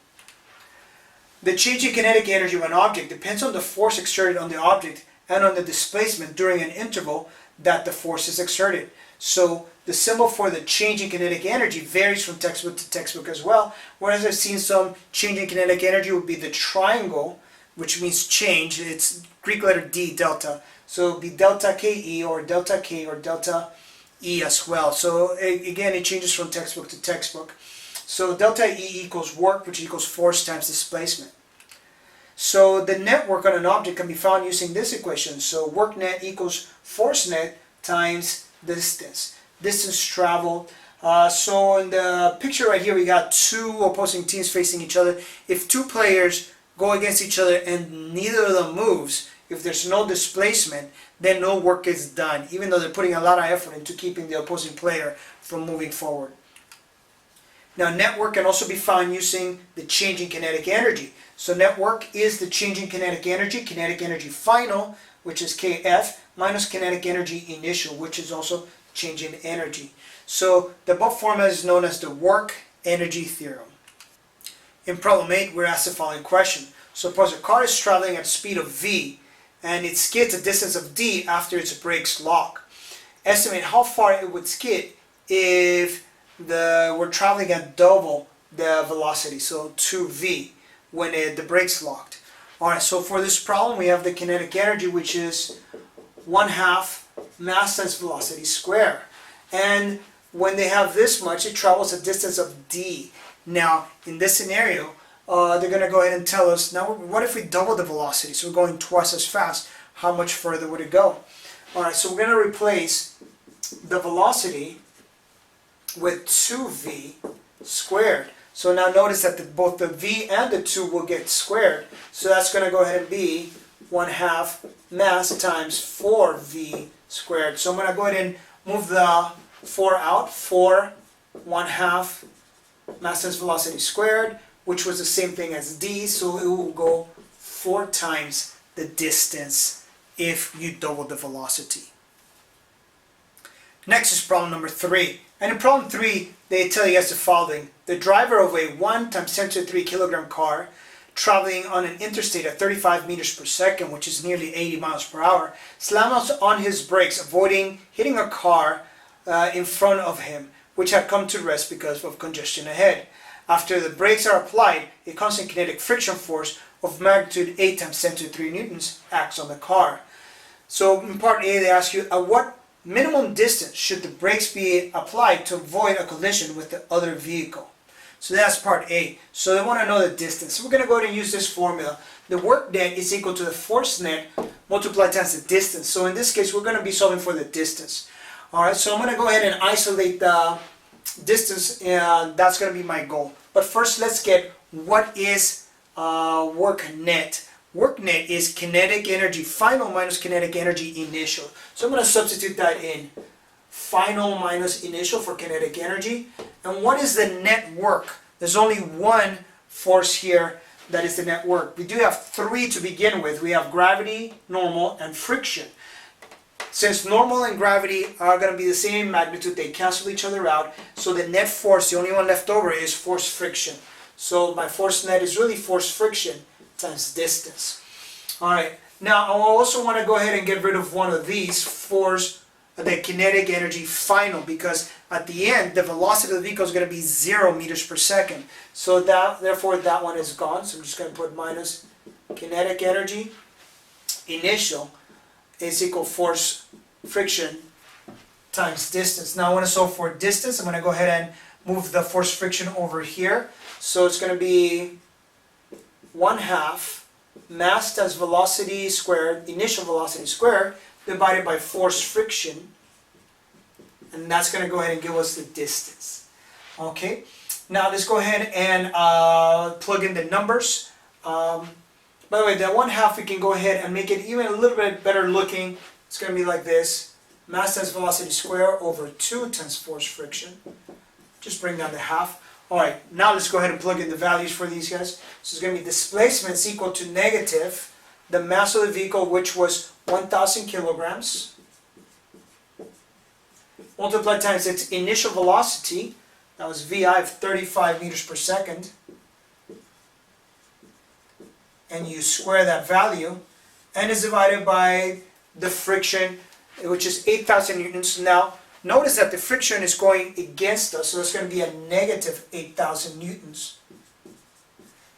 [SPEAKER 1] The change in kinetic energy of an object depends on the force exerted on the object and on the displacement during an interval that the force is exerted. So the symbol for the change in kinetic energy varies from textbook to textbook as well. Whereas I've seen some change in kinetic energy would be the triangle, which means change. It's Greek letter D, delta. So it would be delta Ke or delta K or delta E as well. So again, it changes from textbook to textbook. So delta E equals work, which equals force times displacement. So the net work on an object can be found using this equation. So work net equals force net times distance. Distance traveled. So in the picture right here, we got two opposing teams facing each other. If two players go against each other and neither of them moves, if there's no displacement, then no work is done, even though they're putting a lot of effort into keeping the opposing player from moving forward. Now net work can also be found using the change in kinetic energy. So net work is the change in kinetic energy final, which is Kf, minus kinetic energy initial, which is also change in energy. So the above formula is known as the work energy theorem. In problem 8, we're asked the following question. Suppose a car is traveling at a speed of v and it skids a distance of d after its brakes lock. Estimate how far it would skid if we're traveling at double the velocity, so 2v. when the brake's locked. Alright, so for this problem we have the kinetic energy, which is 1/2 mass times velocity squared. And when they have this much, it travels a distance of d. Now, in this scenario, they're going to go ahead and tell us, now what if we double the velocity? So we're going twice as fast. How much further would it go? Alright, so we're going to replace the velocity with 2v squared. So now notice that both the v and the 2 will get squared. So that's going to go ahead and be 1/2 mass times 4v squared. So I'm going to go ahead and move the 4 out. 4 1/2 mass times velocity squared, which was the same thing as d, so it will go 4 times the distance if you double the velocity. Next is problem number 3. And in problem 3, they tell you guys the following. The driver of a 1 × 10⁻³ kilogram car traveling on an interstate at 35 meters per second, which is nearly 80 miles per hour, slams on his brakes, avoiding hitting a car in front of him, which had come to rest because of congestion ahead. After the brakes are applied, a constant kinetic friction force of magnitude 8 × 10⁻³ newtons acts on the car. So in part A, they ask you, at what minimum distance should the brakes be applied to avoid a collision with the other vehicle? So that's part A. So they want to know the distance. So we're going to go ahead and use this formula. The work net is equal to the force net multiplied times the distance. So in this case, we're going to be solving for the distance. Alright, so I'm going to go ahead and isolate the distance, and that's going to be my goal. But first, let's get what is work net. Work net is kinetic energy final minus kinetic energy initial. So I'm going to substitute that in. Final minus initial for kinetic energy. And what is the net work? There's only one force here that is the net work. We do have 3 to begin with. We have gravity, normal, and friction. Since normal and gravity are going to be the same magnitude, they cancel each other out. So the net force, the only one left over, is force friction. So my force net is really force friction times distance. Alright, now I also want to go ahead and get rid of one of these, force, the kinetic energy final, because at the end the velocity of the vehicle is going to be 0 meters per second. So therefore that one is gone. So I'm just going to put minus kinetic energy initial is equal force friction times distance. Now I want to solve for distance. I'm going to go ahead and move the force friction over here. So it's going to be 1/2 mass times velocity squared, initial velocity squared, divided by force friction, and that's going to go ahead and give us the distance. Okay, now let's go ahead and plug in the numbers. By the way, that 1/2 we can go ahead and make it even a little bit better looking. It's going to be like this: mass times velocity squared over 2 times force friction. Just bring down the half. Alright, now let's go ahead and plug in the values for these guys. So it's going to be displacement is equal to negative the mass of the vehicle, which was 1,000 kilograms, multiplied times its initial velocity, that was VI of 35 meters per second, and you square that value, and is divided by the friction, which is 8,000 newtons. Now, notice that the friction is going against us, so it's going to be a negative 8,000 newtons.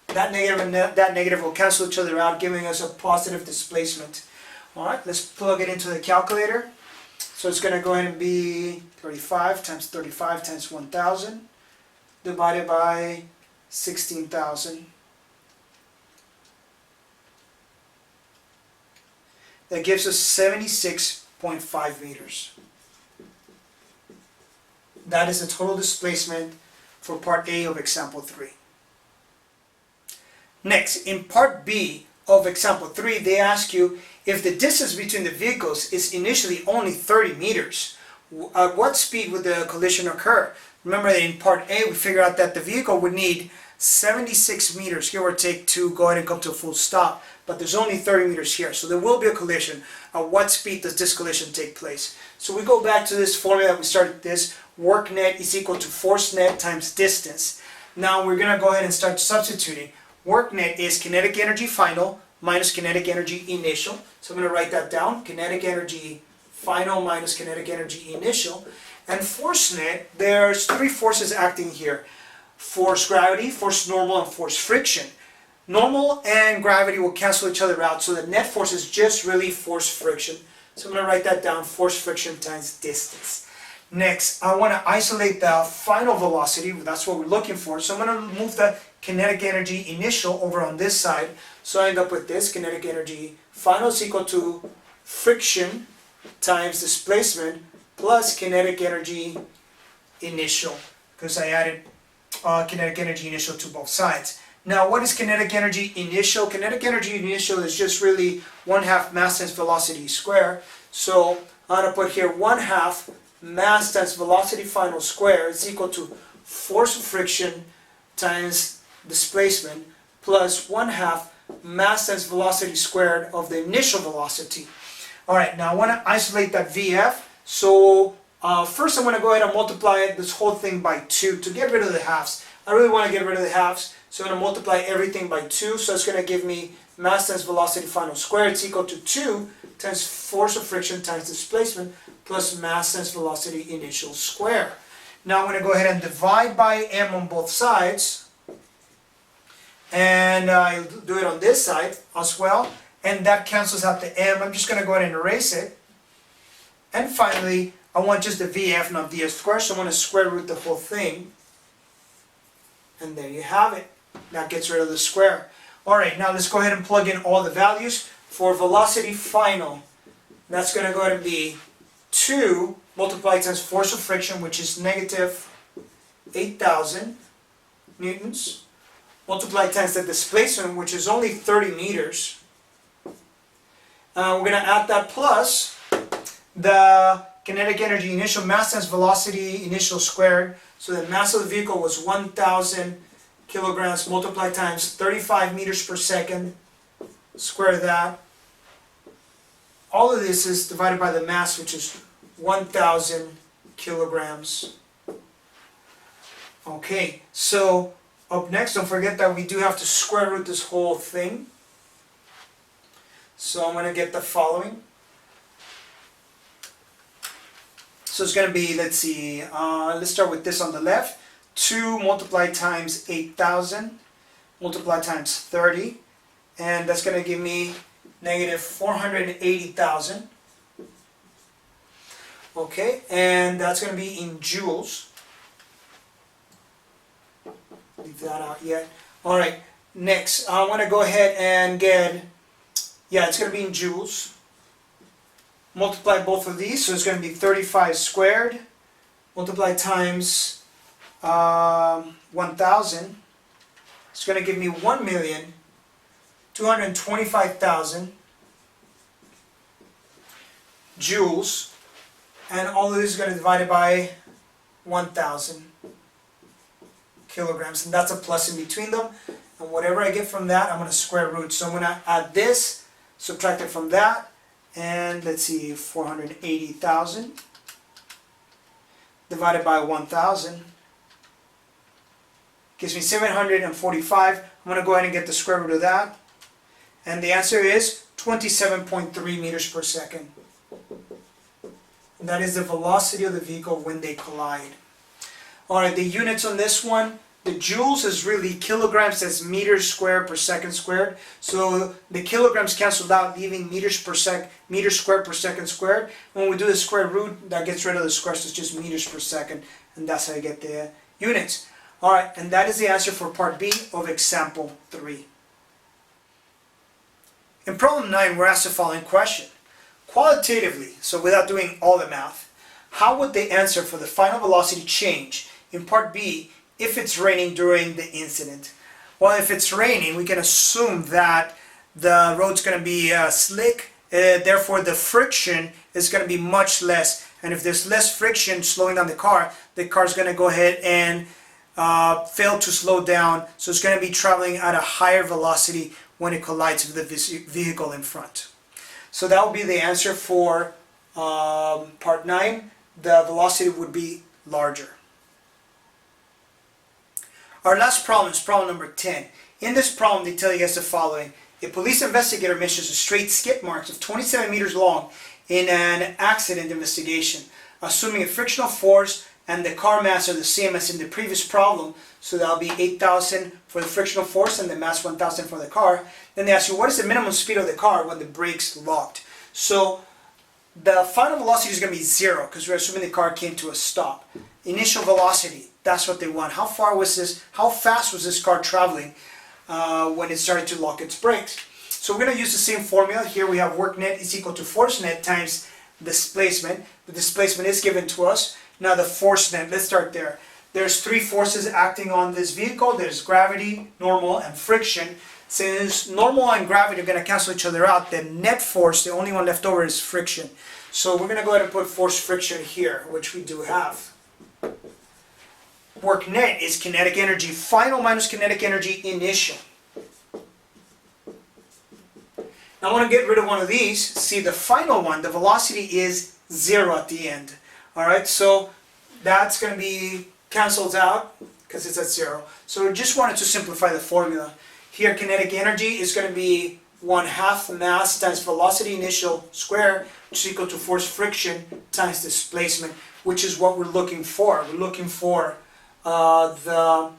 [SPEAKER 1] That negative and that negative will cancel each other out, giving us a positive displacement. Alright, let's plug it into the calculator. So it's going to go ahead and be 35 times 1,000 divided by 16,000. That gives us 76.5 meters. That is the total displacement for part A of example 3. Next, in part B of example 3, they ask you if the distance between the vehicles is initially only 30 meters, at what speed would the collision occur? Remember that in part A we figured out that the vehicle would need 76 meters, give or take, to go ahead and come to a full stop, but there's only 30 meters here, so there will be a collision. At what speed does this collision take place? So we go back to this formula that we started this. Work net is equal to force net times distance. Now we're going to go ahead and start substituting. Work net is kinetic energy final minus kinetic energy initial. So I'm going to write that down. Kinetic energy final minus kinetic energy initial. And force net, there's 3 forces acting here. Force gravity, force normal, and force friction. Normal and gravity will cancel each other out, so the net force is just really force friction. So I'm going to write that down, force friction times distance. Next, I want to isolate the final velocity, that's what we're looking for. So I'm going to move the kinetic energy initial over on this side. So I end up with this, kinetic energy final is equal to friction times displacement plus kinetic energy initial, because I added kinetic energy initial to both sides. Now, what is kinetic energy initial? Kinetic energy initial is just really 1/2 mass times velocity square. So I'm going to put here 1/2 mass times velocity final square is equal to force of friction times displacement plus 1/2 mass times velocity squared of the initial velocity. Alright, now I want to isolate that VF. So first I'm going to go ahead and multiply this whole thing by 2 to get rid of the halves. I really want to get rid of the halves, so I'm going to multiply everything by 2. So it's going to give me mass times velocity final squared is equal to 2 times force of friction times displacement plus mass times velocity initial square. Now I'm going to go ahead and divide by m on both sides. And I'll do it on this side as well. And that cancels out the m. I'm just going to go ahead and erase it. And finally, I want just the VF, not VF squared, so I'm going to square root the whole thing. And there you have it. That gets rid of the square. Alright, now let's go ahead and plug in all the values. For velocity final, that's going to go ahead and be 2 multiplied times force of friction, which is negative 8,000 newtons, multiplied times the displacement, which is only 30 meters. We're going to add that plus the kinetic energy initial mass times velocity initial squared. So the mass of the vehicle was 1,000 kilograms multiplied times 35 meters per second. Square that. All of this is divided by the mass, which is 1,000 kilograms. Okay, so up next, don't forget that we do have to square root this whole thing. So I'm going to get the following. So it's going to be, let's see, let's start with this on the left. 2 multiplied times 8,000 multiplied times 30. And that's going to give me negative 480,000. Okay, and that's going to be in joules. Leave that out yet. Alright, next, I want to go ahead and get, it's going to be in joules. Multiply both of these, so it's going to be 35 squared. Multiply times 1,000. It's going to give me 1,225,000 joules. And all of this is going to divide it by 1,000 kilograms. And that's a plus in between them. And whatever I get from that, I'm going to square root. So I'm going to add this, subtract it from that. And let's see, 480,000 divided by 1,000 gives me 745. I'm going to go ahead and get the square root of that. And the answer is 27.3 meters per second. And that is the velocity of the vehicle when they collide. Alright, the units on this one, the joules is really kilograms, that's meters squared per second squared. So the kilograms canceled out, leaving meters squared per second squared. When we do the square root, that gets rid of the square, so it's just meters per second. And that's how you get the units. Alright, and that is the answer for part B of example 3. In problem 9, we're asked the following question. Qualitatively, so without doing all the math, how would the answer for the final velocity change in part B if it's raining during the incident? Well, if it's raining, we can assume that the road's going to be slick, therefore the friction is going to be much less. And if there's less friction slowing down the car's going to go ahead and fail to slow down, so it's going to be traveling at a higher velocity when it collides with the vehicle in front. So that would be the answer for part 9. The velocity would be larger. Our last problem is problem number 10. In this problem, they tell you guys the following. A police investigator measures a straight skid marks of 27 meters long in an accident investigation, assuming a frictional force and the car mass are the same as in the previous problem, so that'll be 8,000 for the frictional force and the mass 1,000 for the car. Then they ask you, what is the minimum speed of the car when the brakes locked? So the final velocity is going to be 0 because we're assuming the car came to a stop. Initial velocity, that's what they want. How fast was this car traveling when it started to lock its brakes? So we're going to use the same formula. Here we have work net is equal to force net times displacement. The displacement is given to us. Now the force net, let's start there. There's 3 forces acting on this vehicle. There's gravity, normal, and friction. Since normal and gravity are going to cancel each other out, the net force, the only one left over, is friction. So we're going to go ahead and put force friction here, which we do have. Work net is kinetic energy final minus kinetic energy initial. Now I want to get rid of one of these. See, the final one, the velocity is 0 at the end. Alright, so that's going to be cancelled out because it's at 0. So we just wanted to simplify the formula. Here kinetic energy is going to be 1/2 mass times velocity initial square, which is equal to force friction times displacement, which is what we're looking for. We're looking for the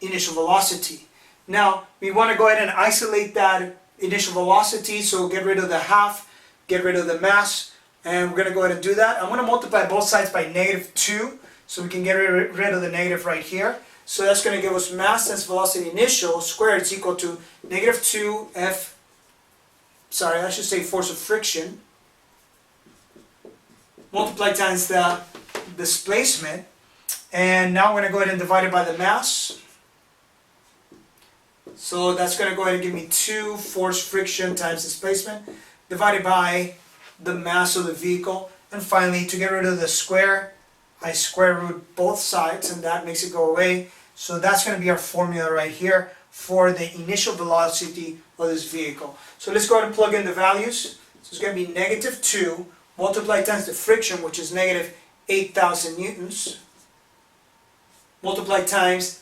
[SPEAKER 1] initial velocity. Now we want to go ahead and isolate that initial velocity, so get rid of the half, get rid of the mass, and we're going to go ahead and do that. I'm going to multiply both sides by -2, so we can get rid of the negative right here. So that's going to give us mass times velocity initial squared is equal to -2 F, sorry, I should say force of friction, multiply times the displacement, and now we're going to go ahead and divide it by the mass. So that's going to go ahead and give me 2 force friction times displacement divided by the mass of the vehicle. And finally, to get rid of the square, I square root both sides and that makes it go away. So that's going to be our formula right here for the initial velocity of this vehicle. So let's go ahead and plug in the values. So it's going to be -2 multiplied times the friction, which is -8,000 newtons, multiplied times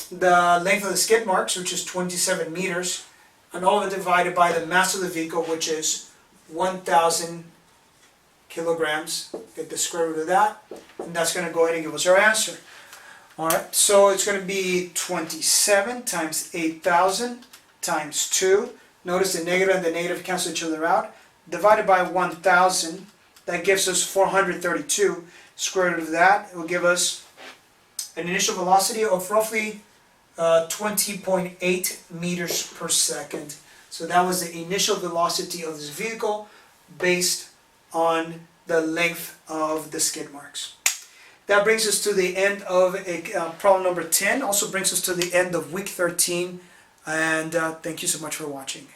[SPEAKER 1] the length of the skid marks, which is 27 meters, and all of it divided by the mass of the vehicle, which is 1,000 kilograms. Get the square root of that, and that's going to go ahead and give us our answer. Alright, so it's going to be 27 times 8,000 times 2. Notice the negative and the negative cancel each other out. Divided by 1,000, that gives us 432. Square root of that will give us an initial velocity of roughly 20.8 meters per second. So that was the initial velocity of this vehicle based on the length of the skid marks. That brings us to the end of problem number 10. Also brings us to the end of week 13. And thank you so much for watching.